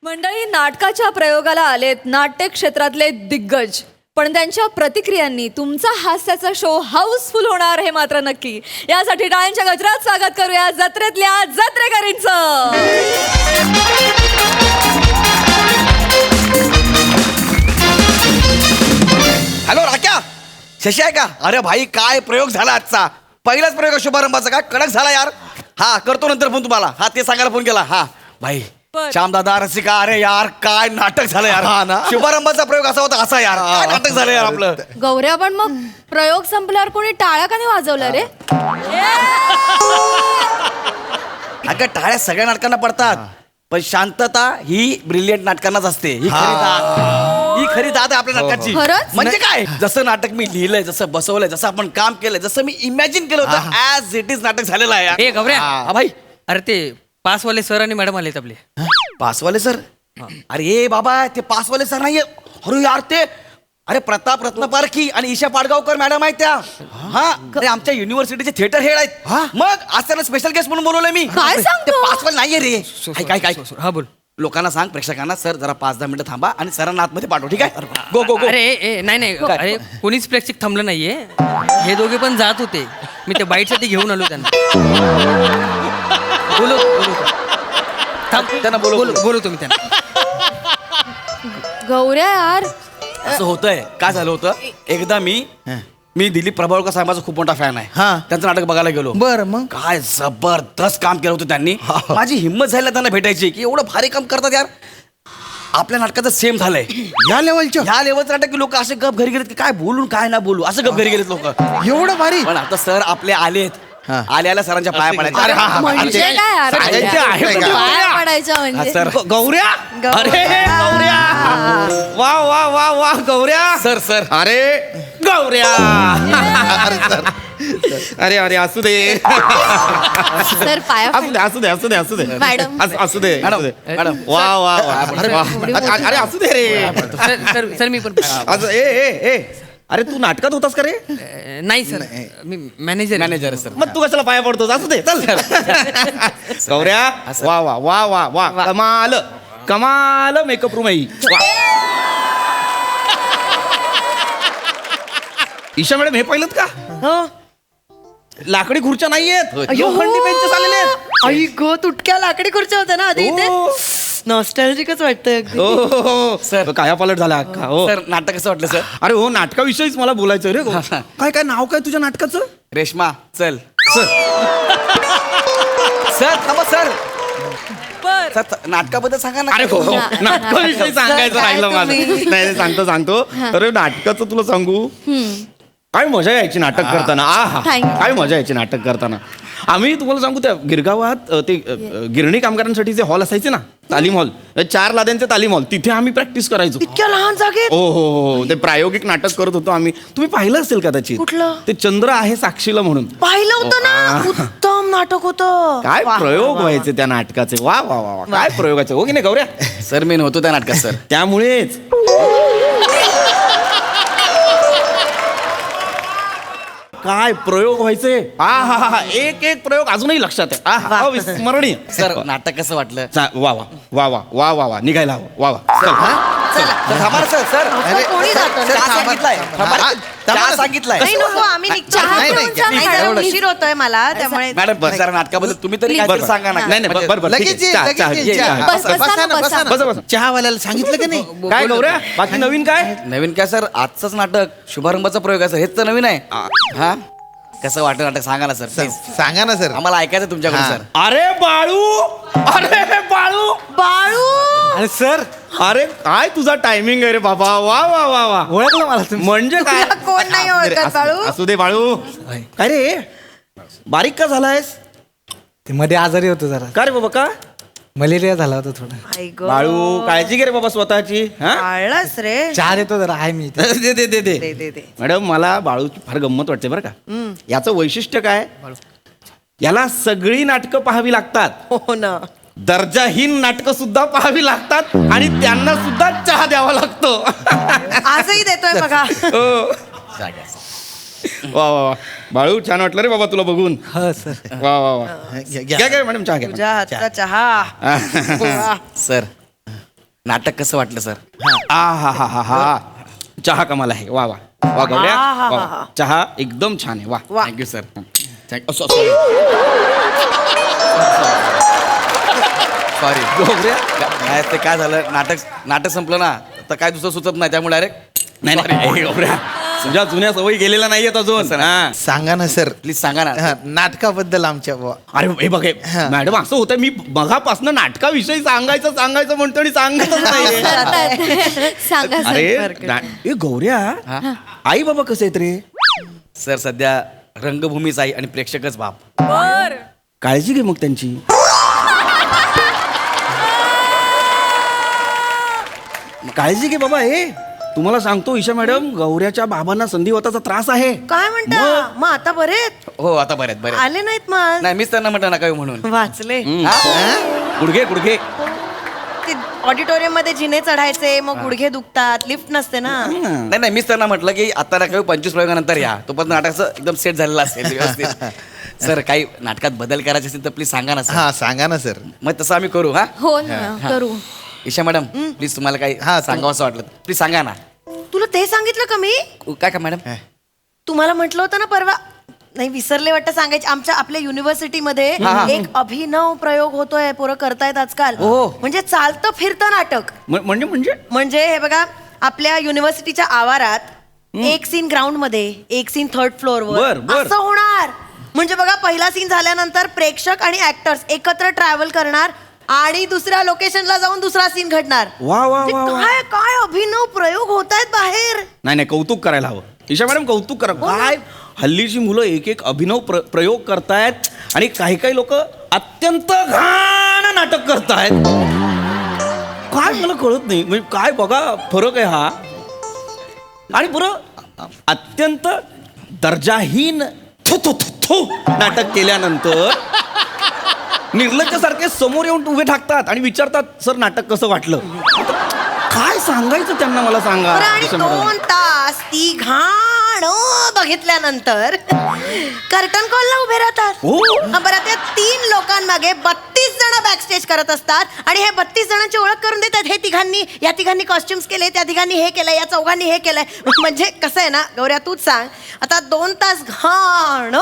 मंडळी, नाटकाच्या प्रयोगाला आलेत नाट्य क्षेत्रातले दिग्गज, पण त्यांच्या प्रतिक्रियांनी तुमचा हास्याचा शो हाऊसफुल होणार हे मात्र नक्की. यासाठी टाळ्यांच्या गजरात स्वागत करूया जत्रेतल्या जत्रेकरींचं.
हॅलो राक्या, शशी आहे का? अरे भाई काय प्रयोग झाला आजचा, पहिलाच प्रयोग शुभारंभाचा, काय कडक झाला यार. हा करतो नंतर फोन तुम्हाला. हा ते सांगायला फोन केला. हा भाई श्याम दादा रसिका, अरे यार काय नाटक झालं यार. हा ना, शुभारंभाचा प्रयोग असा होता असा यार, काय नाटक झालं यार आपलं.
गौऱ्या, पण मग प्रयोग संपल्यावर कोणी टाळ्या का नाही वाजवल्या रे?
अगं टाळ्या सगळ्या नाटकांना पडतात, पण शांतता ही ब्रिलियंट नाटकांनाच असते. ही खरी दाद आहे आपल्या नाटकाची.
खरंच?
म्हणजे काय, जसं नाटक मी लिहिलंय, जसं बसवलंय, जसं आपण काम केलंय, जसं मी इमॅजिन केलं होतं, ऍज इट इज नाटक झालेलं आहे.
ए गौऱ्या,
हा भाई.
अरे ते पासवाले सर आणि मॅडम आलेत आपले.
पासवाले सर? अरे ए बाबा, ते पासवाले सर नाहीये. अरे यार ते, अरे प्रताप रत्नपारखी आणि ईशा पाडगावकर मॅडम आहेत त्या. हा, अरे आमच्या युनिव्हर्सिटीचे थिएटर हेड आहेत. मग आज त्यांना स्पेशल गेस्ट म्हणून बोलवलंय मी.
काय सांगतो?
ते पासवाले नाहीये रे. काय
हा बोल.
लोकांना सांग, प्रेक्षकांना, सर जरा 5-10 मिनिटं थांबा आणि सरांना आतमध्ये पाठव. ठीक आहे, गो गो गो.
अरे नाही, अरे कोणीच प्रेक्षक थांबलं नाहीये. हे दोघे पण जात होते, मी ते बाईटसाठी घेऊन आलो त्यांना. बोलो
त्यांना बोलू
तुम्ही त्यांना.
गौऱ्या यार,
असं होतंय. काय झालं होतं, एकदा मी दिलीप प्रभावळकर साहेबांचा खूप मोठा फॅन आहे. त्यांचं नाटक बघायला गेलो.
बरं, मग
काय जबरदस्त काम केलं होतं त्यांनी. माझी हिंमत झाली त्यांना भेटायची की एवढं भारी काम करतात यार. आपल्या नाटकाचं सेम झालंय. ह्या लेवलचं नाटक की लोक असे गप घरी गेलेत की काय बोलून काय ना बोलू, असं गप घरी गेलेत लोक. एवढं भारी. पण आता सर आपले आलेत, आल्याला सरांच्या पाया पडायचे.
म्हणजे काय यार? पाया पडायच्या म्हणजे
सर गौऱ्या, अरे गौऱ्या, वा वा वा वा गौऱ्या. सर अरे गौऱ्या, अरे अरे असू दे,
सर पाया
असू दे
मॅडम.
असू दे
मॅडम.
वा वा वा. अरे असू दे रे.
सर मी पण
असं ए अरे तू नाटकात होतास का रे?
नाही सर, मी मॅनेजर सर.
मग तू कशाला पाया पडतोस? असू दे, चल. गौऱ्या, वा वा वा वा वा, कमाल मेकअप रूम आहे. ईशा मॅडम, हे पाहिलं का? लाकडी खुर्च्या नाहीयेत, लोखंडी बेंचेस आलेले आहेत.
आई गो, तुटक्या लाकडी खुर्च्या होत्या ना आधी इथे. नॉस्टॅल्जिकच वाटतंय.
हो सर, काया पालट झाला अख्खा. हो
सर नाटक कसं वाटलं सर?
अरे हो, नाटकाविषयीच मला बोलायचं रे. काय नाव काय तुझ्या नाटकाचं?
रेश्मा चल. सर थांबा सर. सर नाटकाबद्दल सांगा ना.
अरे हो, नाटकाविषयी सांगायचं राहिलं माझं. नाही सांगतो. अरे नाटकाचं तुला सांगू, काय मजा यायची नाटक करताना. काय मजा यायची नाटक करताना. आम्ही तुम्हाला सांगू, त्या गिरगावात ते गिरणी कामगारांसाठी जे हॉल असायचे ना, तालीम हॉल, 4 लाद्यांचे तालीम हॉल, तिथे आम्ही प्रॅक्टिस करायचो.
इतक्या लहान जागेत?
हो, ते प्रायोगिक नाटक करत होतो आम्ही. तुम्ही पाहिलं असेल कदाचित.
कुठलं?
ते चंद्र आहे साक्षीला म्हणून.
पाहिलं होतं ना, उत्तम नाटक होतं.
काय प्रयोग व्हायचे त्या नाटकाचे. वा वा वा वा, काय प्रयोगाचे. हो की नाही गौऱ्या?
सर मी नव्हतो त्या नाटकात सर.
त्यामुळेच काय प्रयोग व्हायचे. हा, एक प्रयोग अजूनही लक्षात आहे. अविस्मरणीय.
सर नाटक कसं वाटलं?
वा वा वा वा वा वा वा, निघायला हवं. वा वा, चल.
थांबा ना सर सर
अरे,
कोणी जातं?
सर,
चहा
थांबा.
सांगितलाय
थांबा.
चहा
थांबा ना.
सांगितलाय
नाही नको आम्ही
चहा
नाही,
घेऊन
नाही,
जा
नाही,
मॅडम.
एवढंच.
उशीर होतोय मला त्यामुळे
मॅडम बस जरा नाटकाबद्दल तुम्ही तरी काहीतरी सांगा ना
नाही नाही बरं बरं ठीक
लगेच
आहे.
ये,
चहा,
लगेच
चहा,
ये,
ये,
चहा.
चहा.
बस, बसा ना, बसा.
बसा बसा.
चहावाल्याला सांगितलं का नाही
काय गौऱ्या बाकी नवीन काय
नवीन काय सर आजचंच नाटक शुभारंभाचा प्रयोग आहे सर हेच तर नवीन आहे हा कसं वाटतं नाटक सांगा ना सर प्लीज
सांगा ना सर
आम्हाला ऐकायचं तुमच्याकडून
हा.
सर
अरे बाळू अरे बाळू
बाळू
अरे सर अरे काय तुझा टायमिंग आहे रे बाबा वा वा वा वा ओळखलं मला म्हणजे काय
कोण नाही ओळखत,
अरे,
बाळू?
असू दे बाळू काय रे बारीक का झालायस
ते मध्ये आजारी होतो जरा
का रे बाबा का
मलेरिया झाला होता थोडा
बाळू काळजी घे रे बाबा स्वतःची हा
आळस रे
चहा देतो जरा आहे मी इथे.
दे दे दे दे मॅडम मला बाळूची फार गंमत वाटते बरं का याचं वैशिष्ट्य काय याला सगळी नाटकं पाहावी लागतात
हो ना
दर्जाहीन नाटकं सुद्धा पाहावी लागतात आणि त्यांना सुद्धा चहा द्यावा लागतो
आजही देतोय बघा
हो. वा वा वा बाळू छान वाटलं रे बाबा तुला बघून
हो सर
वा वा वा घ्या घ्या मॅडम चहा घ्या
तुझ्या हातचा चहा
सर नाटक कसं वाटलं सर
आ हा हा हा हा चहा कमाल आहे वा वा वा गौऱ्या वा, वा. चहा एकदम छान आहे वा
थँक्यू सर सॉरी
गौऱ्या
काय ते काय झालं नाटक संपलं ना तर काय दुसरं सुचत नाही त्यामुळे डायरेक्ट
नाही नाही गौऱ्या तुझ्या जुन्या सवयी गेलेल्या नाहीयेत अजून हा.
सांगा ना सर
प्लीज सांगा ना
हा, नाटकाबद्दल आमच्या
अरे हे बघ हे, मॅडम असं होतं मी मगापासून नाटकाविषयी सांगायचं म्हणतो आणि सांगतच नाही
सांगा
अरे
सर.
ए गौऱ्या आई बाबा कसे आहेत रे
सर सध्या रंगभूमीच आई आणि प्रेक्षकच बाप
काळजी घे मग त्यांची काळजी घे बाबा हे तुम्हाला सांगतो ईशा मॅडम गौऱ्याच्या बाबांना संधिवाताचा त्रास आहे
काय म्हणता मग आता बरे आहेत?
हो आता बरे
आले नाहीत मग
नाही मीच त्यांना म्हटलं नका येऊ म्हणून
वाचले
गुडघे गुडघे
ते ऑडिटोरियम मध्ये जिने चढायचे मग गुडघे दुखतात लिफ्ट नसते ना
नाही मीच त्यांना म्हटलं की आता नका येऊ 25 प्रयोगानंतर या तो पण नाटकाचं एकदम सेट झालेलं असेल व्यवस्थित सर काही नाटकात बदल करायचे असेल तर प्लीज सांगा ना सर
हा सांगा ना सर
मग तसं आम्ही करू हा
हो ना करू
ईशा मॅडम प्लीज तुम्हाला काही सांगावं असं वाटलं प्लीज सांगा ना
तुला ते सांगितलं का मी
काय का मॅडम
तुम्हाला म्हटलं होतं ना परवा नाही विसरले वाटतं सांगायचे आपल्या युनिव्हर्सिटीमध्ये एक अभिनव प्रयोग होतोय पोरं करतायत आजकाल म्हणजे चालतं फिरतं नाटक
म्हणजे
हे बघा आपल्या युनिव्हर्सिटीच्या आवारात एक सीन ग्राउंड मध्ये एक सीन थर्ड फ्लोअर वर
बर.
असं होणार म्हणजे बघा पहिला सीन झाल्यानंतर प्रेक्षक आणि ऍक्टर्स एकत्र ट्रॅव्हल करणार आणि दुसऱ्या लोकेशनला जाऊन दुसरा सीन घडणार
वा वा
म्हणजे
वा वा.
काय काय अभिनव प्रयोग होत आहेत बाहेर
नाही कौतुक करायला हवं ईशा मॅडम कौतुक करा काय हल्लीची मुलं एक एक अभिनव प्रयोग करतायत आणि काही लोक अत्यंत घाण नाटक करतायत काय मला कळत नाही म्हणजे काय बघा फरक आहे हा आणि बरं अत्यंत दर्जाहीन थू नाटक केल्यानंतर निर्लज्जसारखे समोर येऊन उभे ठाकतात आणि विचारतात सर नाटक कसं वाटलं काय सांगायचं त्यांना मला सांगा
बरं, आणि
ईशा मॅडम.
2 तास ती घाण बघितल्यानंतर कर्टन कॉलला उभे राहतात
हो.
बरं त्या 3 लोकांमागे 32 जण बॅक स्टेज करत असतात आणि हे 32 जणांची ओळख करून देतात या तिघांनी कॉस्ट्युम्स केले त्या तिघांनी हे केलंय या चौघांनी हे केलंय म्हणजे कसं आहे ना गौऱ्या तूच सांग आता 2 तास घाण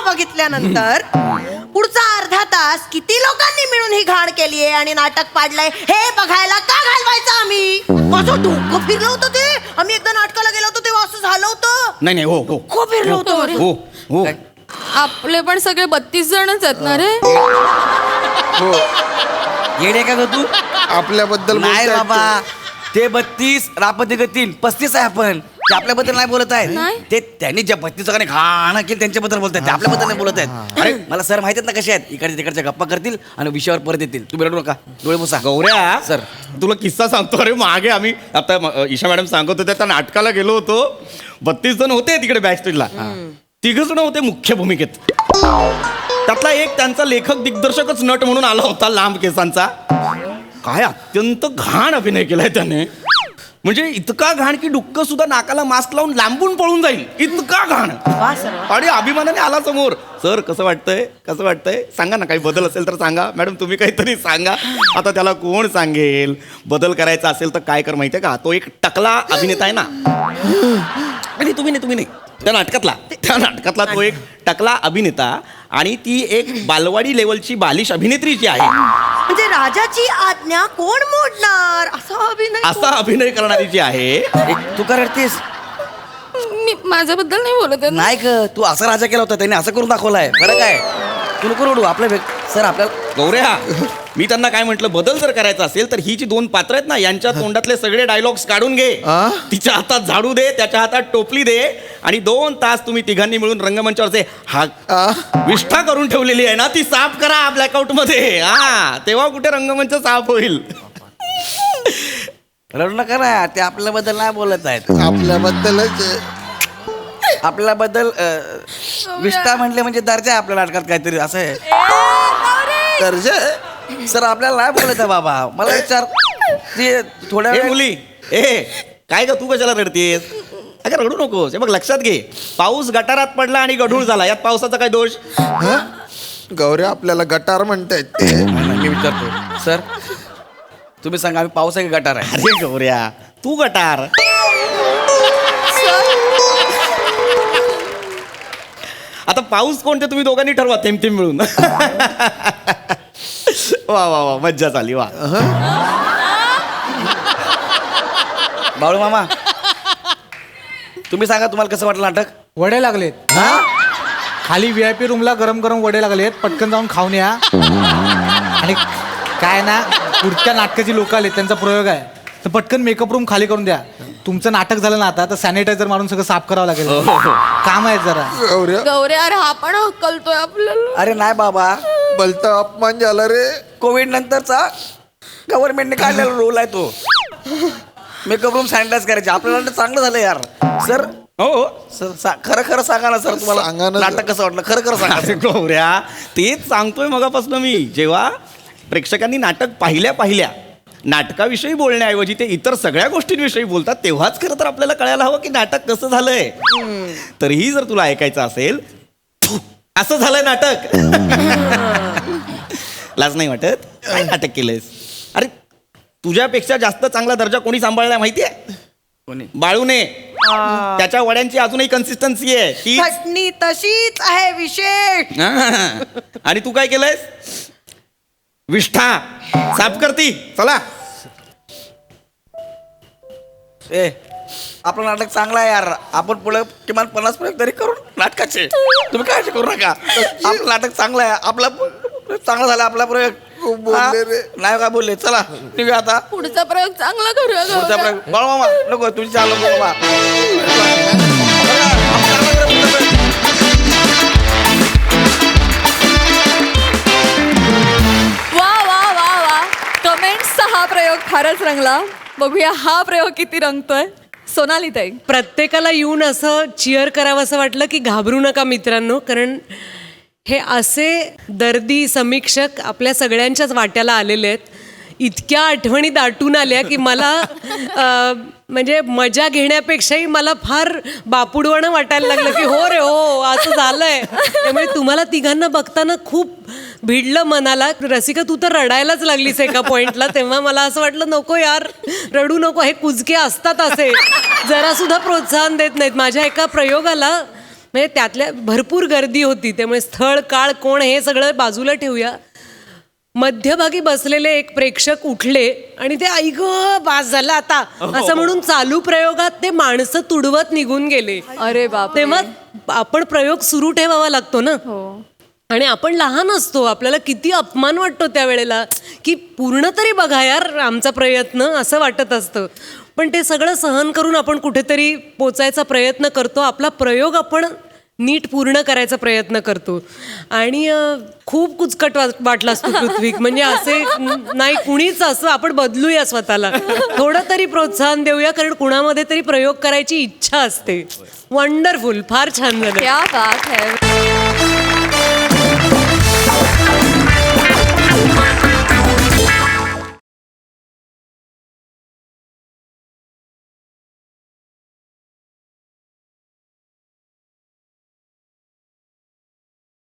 बघितल्यानंतर पुढचा अर्धा तास किती लोकांनी मिळून ही घाण केलीये आणि नाटक पाडलंय हे बघायला का घालवायचं आम्ही माझं डोकं फिरलं होतं ते आम्ही एकदा नाटकाला गेलो होतो तेव्हा असं झालं होतं
नाही हो हो
खूप फिरलं होतं
हो हो
आपले पण सगळे 32 जणच आहेत ना रे
येडे का ग तू
आपल्याबद्दल
नाही
बोलतायत
बाबा ते 32 रापते ग 3 35 आहे आपण ते आपल्याबद्दल नाही बोलत आहेत
नाही.
ते त्यांनी ज्या 32 जणांनी घाण केली त्यांच्याबद्दल बोलत आहेत ते आपल्याबद्दल नाही बोलत आहेत अरे मला सर माहिती आहेत ना कसे आहेत इकडच्या तिकडच्या गप्पा करतील आणि विषयावर परत येतील तुम्ही रडू नका डोळे पुसा
गौऱ्या
सर
तुला किस्सा सांगतो अरे मागे आम्ही आता ईशा मॅडम सांगत होत्या त्या नाटकाला गेलो होतो 32 जण होते तिकडे बॅक स्टेजला 3 जण होते मुख्य भूमिकेत त्यातला एक त्यांचा लेखक दिग्दर्शकच नट म्हणून आला होता लांब केसांचा काय अत्यंत घाण अभिनय केलाय त्याने
म्हणजे इतका घाण की डुक्क सुद्धा नाकाला मास्क लावून लांबून पळून जाईल, इतका घाण. आणि अभिमानाने आला समोर. सर कसं वाटतंय सांगा ना, काही बदल असेल तर सांगा. मॅडम तुम्ही काहीतरी सांगा. आता त्याला कोण सांगेल? बदल करायचा असेल तर काय कर माहितीये का, तो एक टकला अभिनेता आहे ना. आणि तुम्ही नाही त्या नाटकातला तो एक टकला अभिनेता आणि ती एक बालवाडी लेवलची बालिश अभिनेत्रीची आहे.
म्हणजे राजाची आज्ञा कोण मोडणार
असा अभिनय करणारी जी आहे. तू का रडतेस?
मी माझ्याबद्दल नाही बोलत आहे.
नाही ग, तू असा राजा केला होता, त्यांनी असं करून दाखवलाय. बरं काय, तू नको रडू. सर आपल्याला गौऱ्या, मी त्यांना काय म्हटलं, बदल जर करायचा असेल तर ही जी 2 पात्र आहेत ना, यांच्या तोंडातले सगळे डायलॉग्स काढून घे. तिच्या हातात झाडू दे, त्याच्या हातात टोपली दे आणि 2 तास तुम्ही तिघांनी मिळून रंगमंचावरचे विष्ठा करून ठेवलेली आहे ना, ती साफ करा ब्लॅकआउट मध्ये. तेव्हा कुठे रंगमंच साफ होईल. रडू नका ना, ते आपल्याबद्दल नाही बोलत आहेत. आपल्याबद्दल विष्ठा म्हटले म्हणजे दर्जा आपल्या नाटकात काहीतरी असं आहे. दर्जा सर आपल्याला नाही बोलत आहे बाबा. मला विचार ते थोड्या मुली काय ग, तू कशाला रडतेस? अगं रडू नकोस. हे बघ लक्षात घे, पाऊस गटारात पडला आणि गढूळ झाला, यात पावसाचा काय दोष?
गौऱ्या आपल्याला गटार म्हणतायत.
मी विचारतो सर, तुम्ही सांगा आम्ही पाऊस आहे की गटार आहे? अरे गौऱ्या, तू गटार. आता पाऊस कोणते तुम्ही दोघांनी ठरवा, थेंब थेंब मिळून. वा वा वा, मज्जा झाली. वा बाळू मामा, तुम्ही सांगा तुम्हाला कसं वाटलं नाटक?
वडे लागलेत खाली VIP रूमला, गरम गरम वडे लागलेत, पटकन जाऊन खाऊन या. आणि काय ना, पुढच्या नाटकाची लोक आले, त्यांचा प्रयोग आहे, तर पटकन मेकअप रूम खाली करून द्या. तुमचं नाटक झालं ना आता, तर सॅनिटायझर मारून सगळं साफ करावं लागेल. काम आहे जरा.
गौऱ्या अरे हा पण हक्कलतोय आपल्याला.
अरे नाही बाबा,
बोलता अपमान झाला रे.
कोविड नंतरचा गव्हर्नमेंटने काढलेला रोल आहे तो. मेकअप रूम सॅनिटाईज करायचे. आपल्याला चांगलं झालं यार. सर हो सर, खरं सांगा ना सर, तुम्हाला नाटक कसं वाटलं? खरं सांगा. गौऱ्या, तेच सांगतोय मगापासून मी. जेव्हा प्रेक्षकांनी नाटक पाहिल्या नाटकाविषयी बोलण्याऐवजी ते इतर सगळ्या गोष्टींविषयी बोलतात, तेव्हाच खरं तर आपल्याला कळायला हवं की नाटक कसं झालंय. तरीही जर तुला ऐकायचं असेल, असं झालंय नाटक. लाज नाही वाटत? काय नाटक केलंयस? अरे तुझ्यापेक्षा जास्त चांगला दर्जा कोणी सांभाळलाय माहितीये? कोणी? बाळूने. त्याच्या वड्यांची अजूनही कन्सिस्टन्सी आहे.
चटणी तशीच आहे विशेष.
आणि तू काय केलंयस? विष्ठा साफ करती. चला. आपलं नाटक चांगलं आहे यार. आपण पुढे किमान 50 प्रयोग तरी करू नाटकाचे. तुम्ही काळजी करू नका. आपलं नाटक चांगलं आहे. आपला चांगला झाला आपला प्रयोग. बोलले रे. नाही काय बोलले. चला निघूया आता.
पुढचा प्रयोग चांगला करूया.
पुढचा प्रयोग बाळू मामा नको, तुझी चालू बाबा.
कमेंट्सचा हा प्रयोग फारच रंगला. बघूया हा प्रयोग किती रंगतोय. सोनाली ताई,
प्रत्येकाला येऊन असं चिअर करावं असं वाटलं की घाबरू नका मित्रांनो, कारण हे असे दर्दी समीक्षक आपल्या सगळ्यांच्याच वाट्याला आलेले आहेत. इतक्या आठवणी दाटून आल्या की मला म्हणजे मजा घेण्यापेक्षाही मला फार बापुडवणं वाटायला लागलं की हो रे हो असं झालंय. त्यामुळे तुम्हाला तिघांना बघताना खूप भिडलं मनाला. रसिका तू तर रडायलाच लागलीस एका पॉइंटला. तेव्हा मला असं वाटलं नको यार, रडू नको, हे कुजके असतात असे, जरा सुद्धा प्रोत्साहन देत नाहीत. माझ्या एका प्रयोगाला म्हणजे त्यातल्या भरपूर गर्दी होती, त्यामुळे स्थळ काळ कोण हे सगळं बाजूला ठेवूया. मध्यभागी बसलेले एक प्रेक्षक उठले आणि ते ऐक बास झालं आता असं म्हणून चालू प्रयोगात ते माणसं तुडवत निघून गेले.
अरे बाप.
तेव्हा आपण प्रयोग सुरू ठेवावा लागतो ना. आणि आपण लहान असतो, आपल्याला किती अपमान वाटतो त्यावेळेला की पूर्ण तरी बघा यार आमचा प्रयत्न असं वाटत असतं. पण ते सगळं सहन करून आपण कुठेतरी पोचायचा प्रयत्न करतो. आपला प्रयोग आपण नीट पूर्ण करायचा प्रयत्न करतो. आणि खूप कुचकट वाटला असतो पृथ्वी, म्हणजे असे नाही कुणीच असं. आपण बदलूया स्वतःला, थोडं तरी प्रोत्साहन देऊया, कारण कुणामध्ये तरी प्रयोग करायची इच्छा असते. वंडरफुल, फार छान झालं.
क्या बात है.